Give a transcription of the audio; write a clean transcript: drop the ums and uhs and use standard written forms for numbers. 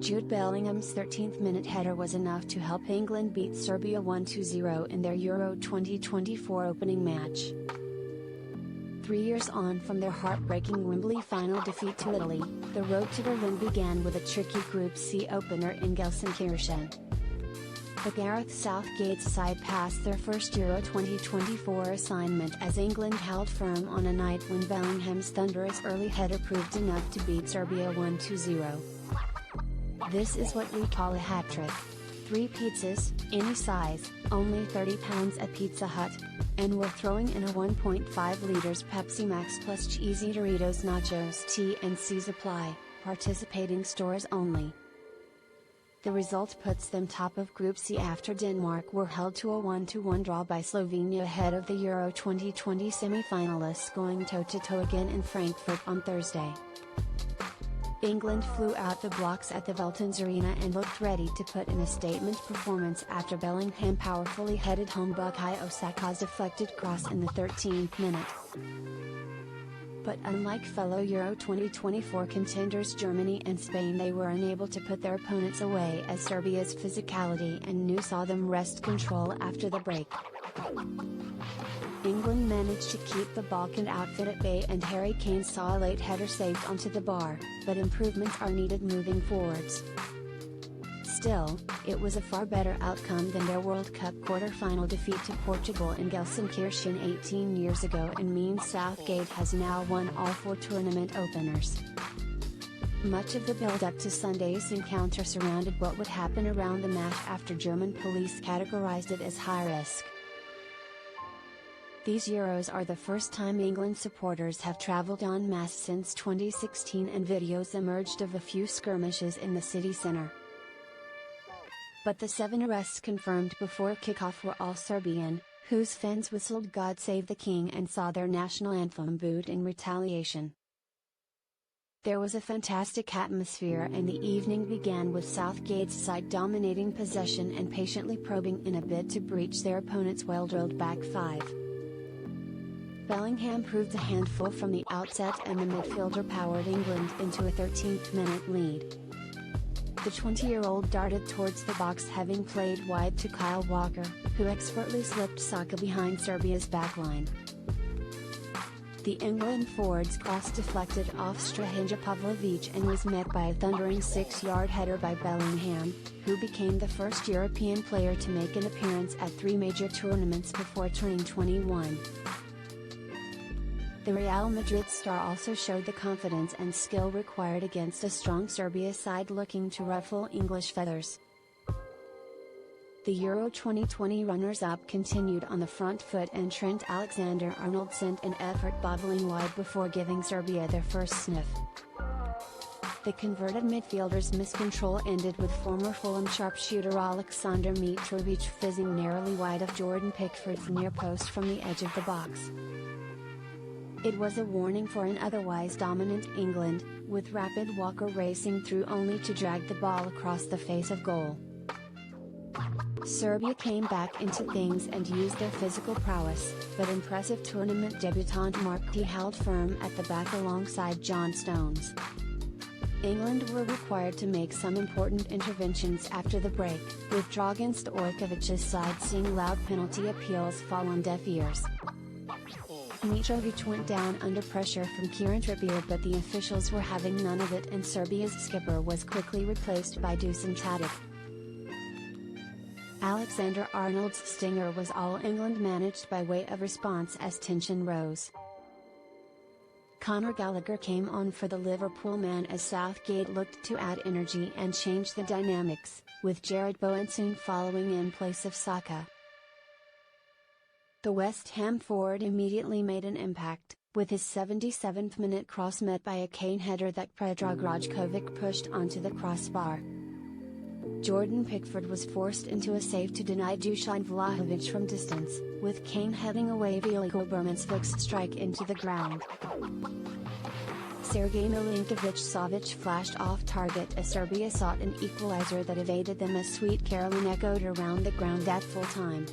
Jude Bellingham's 13th-minute header was enough to help England beat Serbia 1-0 in their Euro 2024 opening match. 3 years on from their heartbreaking Wembley final defeat to Italy, the road to Berlin began with a tricky Group C opener in Gelsenkirchen. But Gareth Southgate's side passed their first Euro 2024 assignment as England held firm on a night when Bellingham's thunderous early header proved enough to beat Serbia 1-0. This is what we call a hat-trick. 3 pizzas, any size, only £30 at Pizza Hut. And we're throwing in a 1.5 liters Pepsi Max plus cheesy Doritos nachos. T&Cs apply, participating stores only. The result puts them top of Group C after Denmark were held to a 1-1 draw by Slovenia ahead of the Euro 2020 semi-finalists going toe-to-toe again in Frankfurt on Thursday. England flew out the blocks at the Veltins Arena and looked ready to put in a statement performance after Bellingham powerfully headed home Bukayo Saka's deflected cross in the 13th minute. But unlike fellow Euro 2024 contenders Germany and Spain, they were unable to put their opponents away as Serbia's physicality and nous saw them wrest control after the break. England managed to keep the Balkan outfit at bay and Harry Kane saw a late header saved onto the bar, but improvements are needed moving forwards. Still, it was a far better outcome than their World Cup quarter-final defeat to Portugal in Gelsenkirchen 18 years ago and means Southgate has now won all 4 tournament openers. Much of the build-up to Sunday's encounter surrounded what would happen around the match after German police categorized it as high risk. These Euros are the first time England supporters have travelled en masse since 2016 and videos emerged of a few skirmishes in the city centre. But the 7 arrests confirmed before kickoff were all Serbian, whose fans whistled "God Save the King" and saw their national anthem booed in retaliation. There was a fantastic atmosphere and the evening began with Southgate's side dominating possession and patiently probing in a bid to breach their opponent's well-drilled back 5. Bellingham proved a handful from the outset and the midfielder powered England into a 13th-minute lead. The 20-year-old darted towards the box having played wide to Kyle Walker, who expertly slipped Saka behind Serbia's backline. The England forward's cross deflected off Strahinja Pavlovic and was met by a thundering 6-yard header by Bellingham, who became the first European player to make an appearance at 3 major tournaments before turning 21. The Real Madrid star also showed the confidence and skill required against a strong Serbia side looking to ruffle English feathers. The Euro 2020 runners-up continued on the front foot and Trent Alexander-Arnold sent an effort bobbling wide before giving Serbia their first sniff. The converted midfielder's miscontrol ended with former Fulham sharpshooter Aleksandar Mitrovic fizzing narrowly wide of Jordan Pickford's near post from the edge of the box. It was a warning for an otherwise dominant England, with rapid Walker racing through only to drag the ball across the face of goal. Serbia came back into things and used their physical prowess, but impressive tournament debutant Mark T held firm at the back alongside John Stones. England were required to make some important interventions after the break, with Dragan Stojkovic's side seeing loud penalty appeals fall on deaf ears. Mitrovic went down under pressure from Kieran Trippier, but the officials were having none of it and Serbia's skipper was quickly replaced by Dusan Tadic. Alexander-Arnold's stinger was all England managed by way of response as tension rose. Conor Gallagher came on for the Liverpool man as Southgate looked to add energy and change the dynamics, with Jared Bowen soon following in place of Saka. The West Ham forward immediately made an impact, with his 77th minute cross met by a Kane header that Predrag Rajkovic pushed onto the crossbar. Jordan Pickford was forced into a save to deny Dusan Vlahovic from distance, with Kane heading away Veliko Bermansvik's strike into the ground. Sergej Milinkovic-Savic flashed off target as Serbia sought an equalizer that evaded them as Sweet Caroline echoed around the ground at full time.